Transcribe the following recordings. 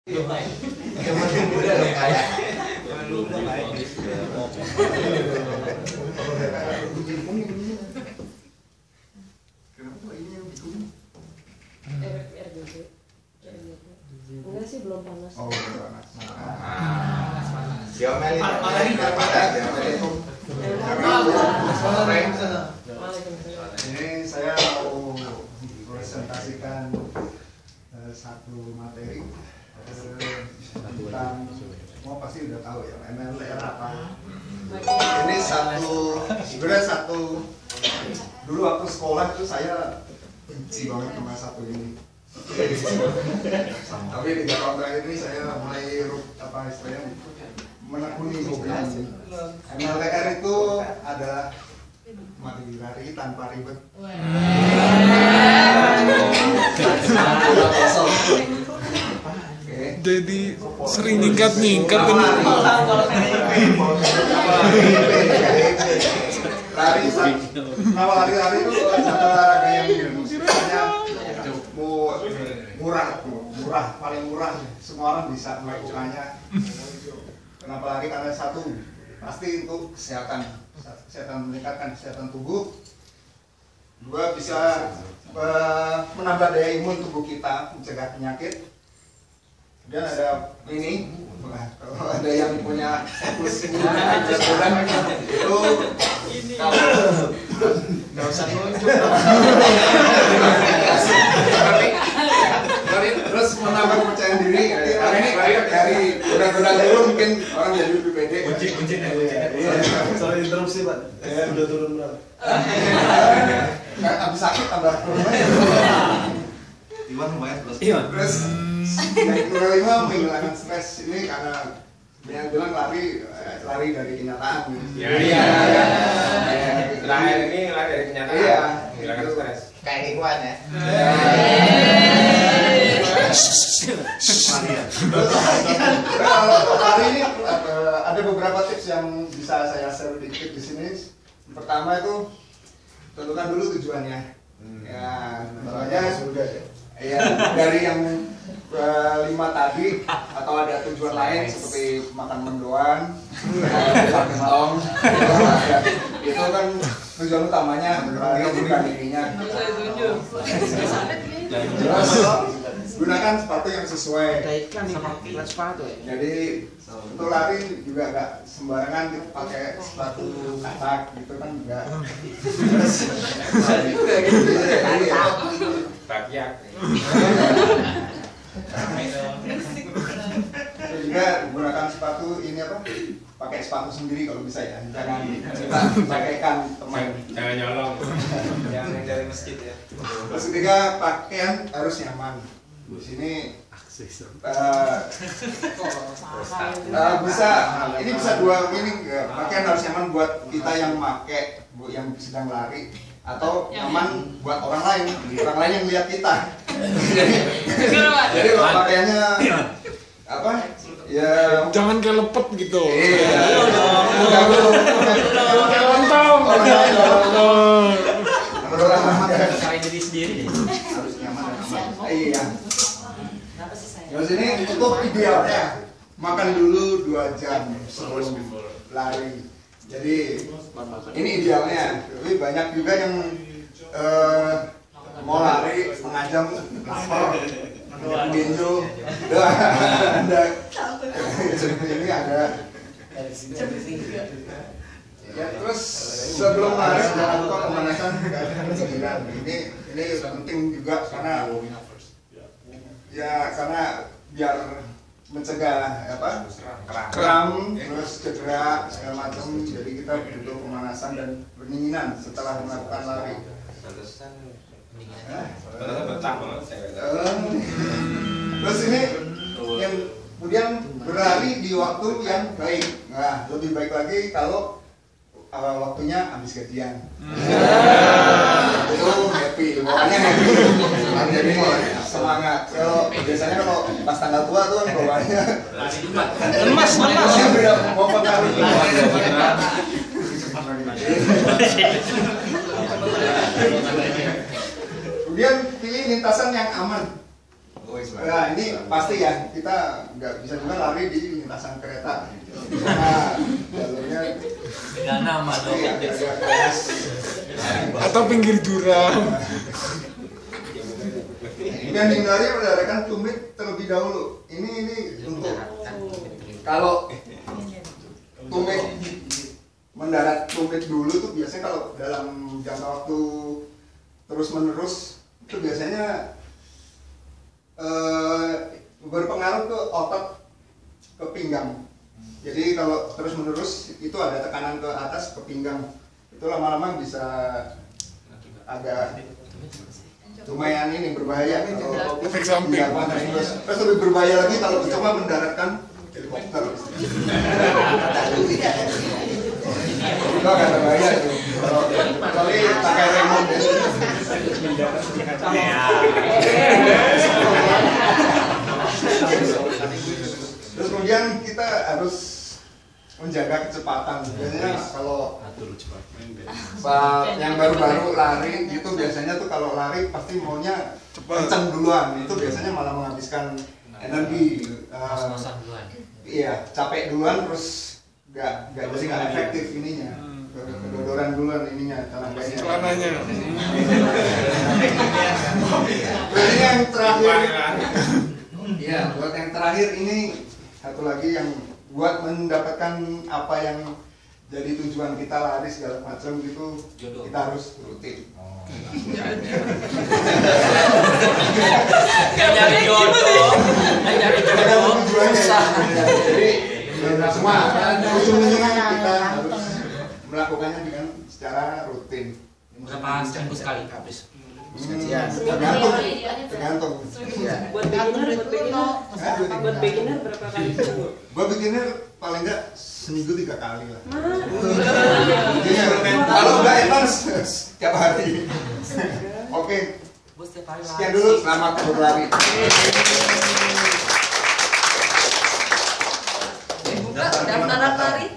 Muda dong kayak. Enggak sih, belum panas. Oh, belum panas. Diomelin. Ini saya mau presentasikan satu materi tentang pasti udah tahu ya MLR apa. Ini sebenarnya satu dulu waktu sekolah itu saya benci banget sama satu ini. Tapi di tahun terakhir ini saya mulai istilahnya menekuni hobi ini. MLR itu ada mati lari tanpa ribet. Jadi sering nyingkat-nyingkat ini. Nama lari-lari itu satu olahraga yang misalnya murah, paling murah. Semua orang bisa melakukannya. Kenapa lari? Karena satu, pasti untuk kesehatan meningkatkan kesehatan tubuh. Dua, bisa menambah daya imun tubuh kita, mencegah penyakit. Dan ada ini, kalau ada yang punya itu nggak usah nunjuk. Terus menambah kepercayaan diri. Ini dari udah dulu mungkin orang jadi lebih pede. Kunci. Sorry interupsi Pak. Sudah turun berapa? Habis sakit tambah turun aja. Iwan lumayan plus. Terus yang kelima menghilangkan stres. Ini karena yang bilang lari dari kenyataan. Iya. Terakhir ini lari dari kenyataan. Iya. Menghilangkan stres. Kayak Iwan ya. Hari ini ada beberapa tips yang bisa saya share dikit di sini. Pertama itu tentukan dulu tujuannya. Ya, misalnya ya dari yang 5 tadi atau ada tujuan lain seperti makan mendoan, pakai tong, itu kan tujuan utamanya meningkatkan dirinya. Terus gunakan sepatu yang sesuai. Jadi untuk lari juga nggak sembarangan pakai sepatu katak gitu kan enggak. Takiak. Juga gunakan sepatu ini pakai sepatu sendiri kalau bisa ya, jangan kita pakaikan teman. Jangan nyolong. Yang dari masjid ya. Terus ketiga, pakaian harus nyaman. Di sini bisa dua meaning. Pakaian harus nyaman buat kita yang yang sedang lari, atau nyaman buat orang lain yang lihat kita. Jadi kalau pakaiannya ya Jangan kayak lepet gitu. iya. Saya jadi sendiri. Harus nyaman dan aman. Iya. Terus ini untuk idealnya makan dulu 2 jam sebelum lari. Jadi ini idealnya. Tapi banyak juga yang mau lari setengah jam lapar, genjo. Ini ada. Ya, terus sebelum lari jangan lupa pemanasan pinggiran. Ini penting juga karena biar mencegah kram, terus cedera segala macam. Jadi kita butuh pemanasan dan pendinginan setelah melakukan lari. Terus ini yang kemudian berlari di waktu yang baik. Nah, lebih baik lagi kalau waktunya habis gajian. Itu happy, pokoknya happy. Jadi semangat. Biasanya kalau pas tanggal tua tuh kan bawaannya Lemas. mau pengaruh. Kemudian pilih lintasan yang aman. Nah ini pasti ya, kita nggak bisa juga lari di lintasan kereta karena jalurnya Dengan nama dong. agak keras. Atau pinggir jurang. Dan hindari mendaratkan tumit terlebih dahulu. Ini untuk kalau tumit mendarat tumit dulu tuh biasanya kalau dalam jangka waktu terus menerus itu biasanya berpengaruh ke otot ke pinggang. Jadi kalau terus menerus itu ada tekanan ke atas ke pinggang, itu lama-lama bisa agak lumayan ini berbahaya kalau Efek samping. terus lebih berbahaya lagi kalau coba mendaratkan helikopter. Itu agak berbahaya tuh. Kecuali pakai remote ya. Terus kemudian kita harus menjaga kecepatan. Biasanya kalau yang baru-baru lari itu biasanya tuh kalau lari pasti maunya kenceng duluan. Itu biasanya malah menghabiskan energi. Ngos-ngosan duluan. Iya, capek duluan terus nggak efektif ininya. Kedodoran duluan ininya telananya. Celananya. Ini yang terakhir. Iya, buat yang terakhir ini satu lagi yang buat mendapatkan apa yang jadi tujuan kita lari segala macam gitu, kita harus rutin. Nyari jodoh. Nyari Ada jodoh. tujuannya. Jadi semua ujung-ujungnya kita harus melakukannya dengan secara rutin. Berapa seminggu sekali habis? Tergantung. Buat beginner berapa kali seminggu? Gua beginner paling enggak seminggu 3 kali lah. Kalau udah advance tiap hari. Oke, Gue setiap hari sekian dulu, selamat berlari. Buka pendaftaran lari.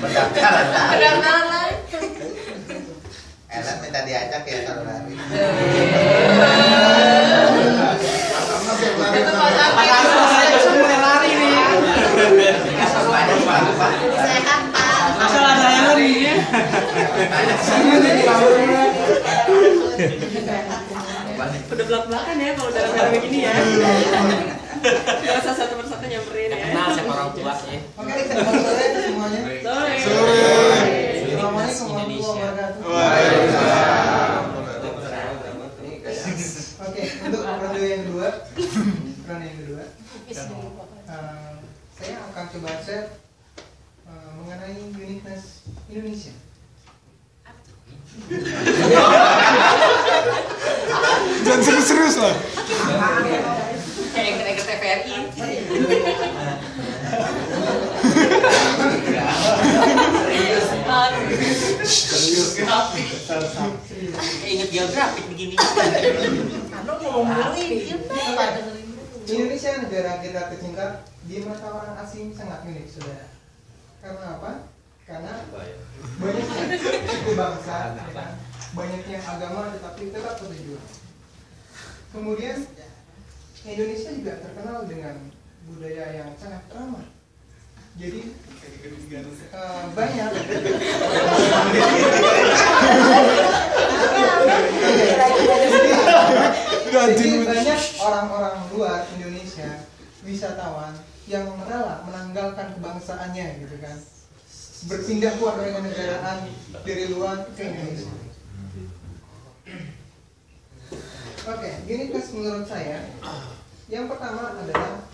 Pendaftaran lari. Enak minta diajak ya kalau lari. Itu mulai lari nih. Sehat Pak. Asal ada yang larinya. Udah belak-belakan ya kalau udah rame begini ya. Gak usah satu persatu nyamperin ya. Kenal sama orang tua ya. Oke, selamat sore semuanya. Sore. Assalamualaikum warahmatullahi wabarakatuh. Oke, untuk periode yang kedua, saya akan coba share mengenai uniqueness Indonesia. Jangan serius-serius lah. Kayak yang ke TVRI. Serius. Grafik. Ingat geografik begini. Indonesia negara kita tercinta di mata orang asing sangat unik, saudara. Karena apa? Karena banyaknya suku bangsa, ya kan? Banyaknya agama, tetapi tetap bertujuan. Kemudian Indonesia juga terkenal dengan budaya yang sangat ramah. Jadi banyak banyak orang-orang luar Indonesia, wisatawan yang rela menanggalkan kebangsaannya gitu kan, berpindah kewarganegaraan dari luar ke Indonesia. Oke, gini tes menurut saya. Yang pertama adalah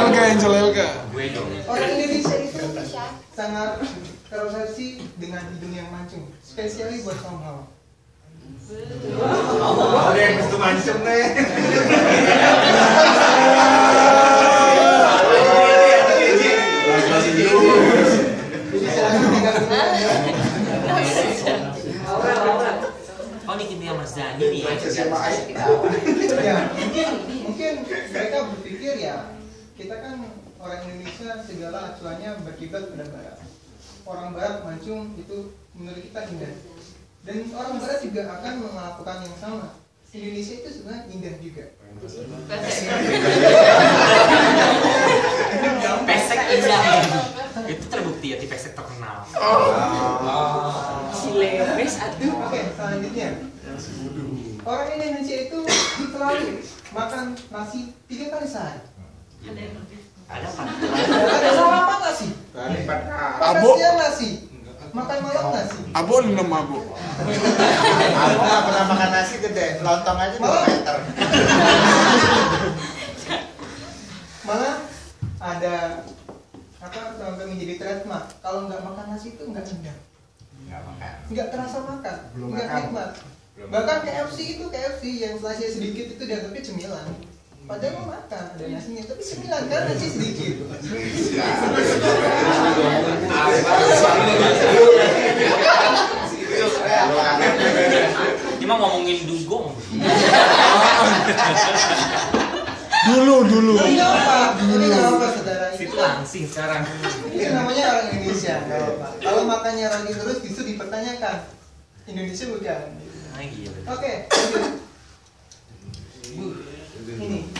Angel Elga. orang Indonesia itu sangat terobsesi dengan hidung yang mancung, spesialnya buat kaum hawa. Ada yang mesti mancung nih. Jadi silahkan tinggal di rumah ya. Oh ini gini Mas Dani nih ya. Ya, mungkin mereka berpikir ya, kita kan orang Indonesia segala acuannya berkiblat pada barat. Orang barat mancung itu menurut kita indah. Dan orang barat juga akan melakukan yang sama. Indonesia itu sebenarnya indah juga. Pesek indah. Itu terbukti ya di Pesek terkenal. Silebes atuh. Oke, selanjutnya. Orang Indonesia itu selalu makan nasi 3 kali sehari. Ada apa? Ada salah apa nggak sih? Makan Abo. siang nasi, makan malam nasi. Abo 6 abo. Aku nggak pernah makan nasi gede, lontong aja 2 meter. Malah ada apa sampai menjadi trademark. Kalau nggak makan nasi itu nggak kenyang, nggak terasa makan, nggak nikmat. Bahkan KFC yang slice sedikit itu dianggapnya cemilan. Padahal mau makan ada nasinya, tapi cemilan kan nasi sedikit. Cuma ngomongin dugong. Dulu. Ini nggak apa saudara. Situ langsing sekarang. Ini namanya orang Indonesia, nggak apa. Kalau makannya ragi terus justru dipertanyakan. Indonesia bukan. Nah, gitu. Oke, lanjut. Ini.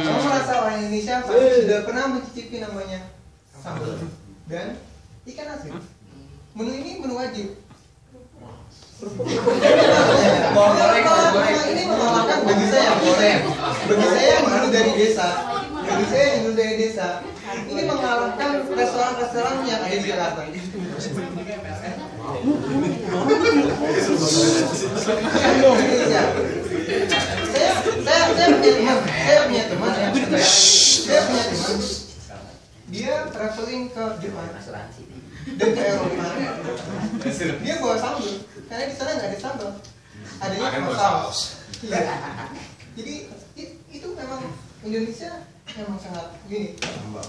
Kamu merasa orang Indonesia pasti sudah pernah mencicipi namanya sambal dan ikan asin. Menu ini menu wajib. Ini mengalahkan bagi saya yang dulu dari desa. Ini mengalahkan restoran-restoran yang ada di Jakarta. Saya punya teman dia traveling ke Jepang dan ke Eropa. Dia bawa sambal karena di sana nggak ada sambal, adanya cuma saus. Iya. Jadi itu memang Indonesia memang sangat gini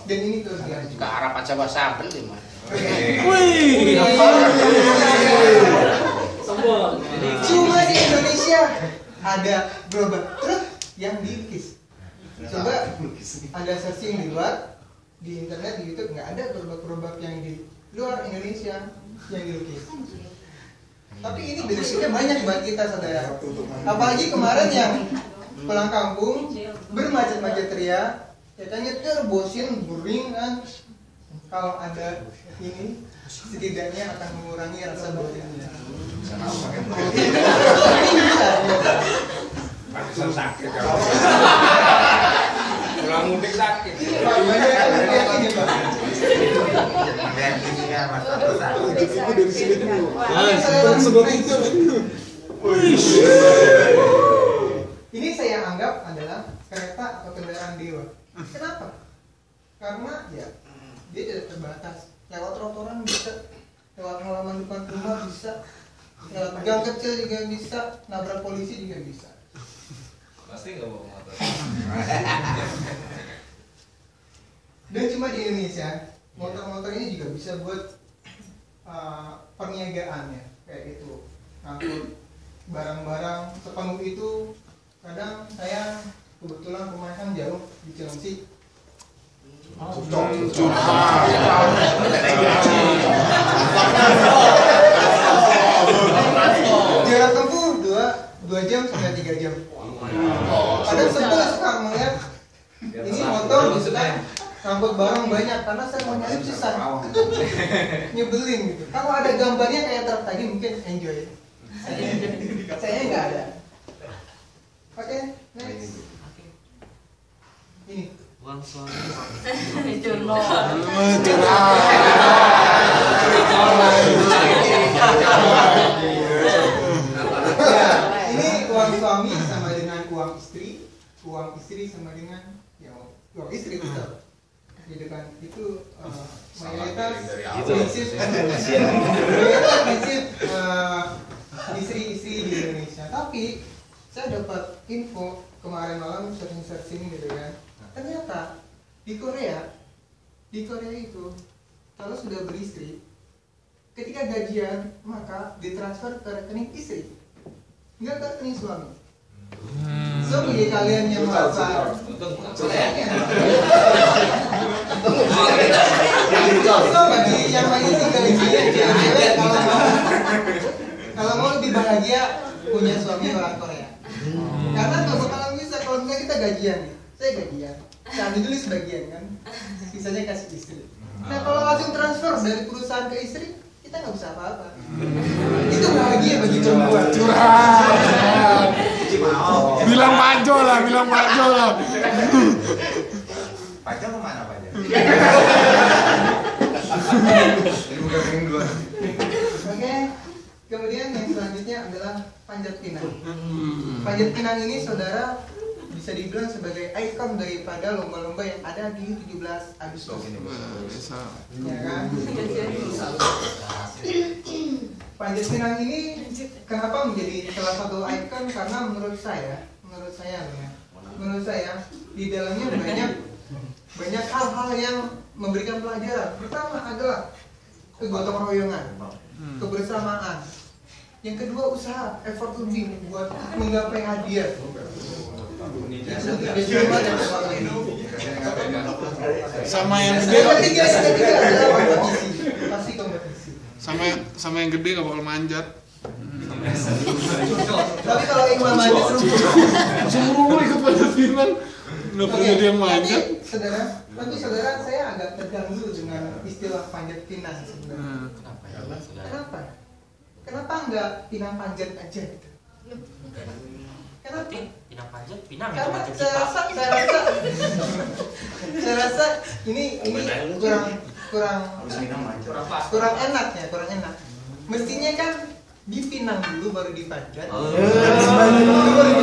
dan ini terus Ke arah Pacawa sambel di mana? Cuma di Indonesia ada gerobak truk yang dilukis. Coba Anda searching di luar, di internet, di YouTube, nggak ada gerobak-gerobak yang di luar Indonesia yang dilukis. Tapi ini benefitnya banyak buat kita saudara. Apalagi kemarin yang pulang kampung bermacet-macet ria, ya kan nyetir bosin bering kan. Kalau ada ini setidaknya akan mengurangi rasa bosannya. Paksa sakit ya. Pulang mudik sakit. Banyak yang ini Pak. Ibu dari sini dulu. Ini saya anggap adalah kereta atau kendaraan dewa. Kenapa? Karena ya dia tidak terbatas. Lewat trotoaran bisa, lewat halaman depan rumah bisa, lewat gang kecil juga bisa, nabrak polisi juga bisa. Pasti nggak bawa motor. Dan cuma di Indonesia, motor-motor ini juga bisa buat perniagaannya kayak itu, ngangkut barang-barang sepenuh itu. Kadang saya kebetulan rumahnya kan jauh di Cilengsi. Jarak tempuh 2 jam sampai 3 jam. Kadang saya suka melihat ini motor bisa ngangkut barang banyak karena saya mau nyari susah, nyebelin gitu. Kalau ada gambarnya kayak truk tadi mungkin enjoy. Saya nggak ada. Oke, next. Ini. Uang suami. Ini uang suami sama dengan uang istri sama dengan ya uang istri betul. Gitu kan, itu mayoritas prinsip istri-istri di Indonesia. Tapi saya dapat info kemarin malam searching gitu kan. Ternyata di Korea itu kalau sudah beristri, ketika gajian maka ditransfer ke rekening istri, nggak ke rekening suami. So bagi kalian yang merasa so bagi yang lagi tinggal di sini, kalau mau Kalau mau lebih bahagia punya suami orang Korea. Karena nggak bakalan bisa kalau misalnya kita gajian nih, saya gajian, saya ambil dulu sebagian kan, sisanya kasih istri. Nah kalau langsung transfer dari perusahaan ke istri, kita nggak bisa apa-apa. Itu bahagia bagi perempuan. Curhat. Bilang Pajo lah, bilang Pajo lah. Pajo kemana Pajo? Oke, kemudian yang selanjutnya adalah panjat pinang. Panjat pinang ini saudara bisa dibilang sebagai ikon daripada lomba-lomba yang ada di 17 Agustus. Ya kan? Panjat pinang ini kenapa menjadi salah satu ikon? Karena menurut saya di dalamnya banyak hal-hal yang memberikan pelajaran. Pertama adalah kegotong royongan, kebersamaan. Yang kedua usaha, effort lebih buat menggapai hadiah. Sama yang gede. Yang ketiga adalah kompetisi. Pasti kompetisi. Sama yang gede nggak bakal manjat. Tapi kalau yang manjat Semua ikut panjat pinang. Nggak pernah dia yang manjat. Tapi saudara saya agak tegang dulu dengan istilah panjat pinang sebenarnya. Kenapa? Kenapa nggak pinang panjat aja gitu? Kenapa? Pinang panjat, pinang itu Karena panjat saya rasa ini kurang enak ya, kurang enak. Mestinya kan dipinang dulu baru dipanjat. Baru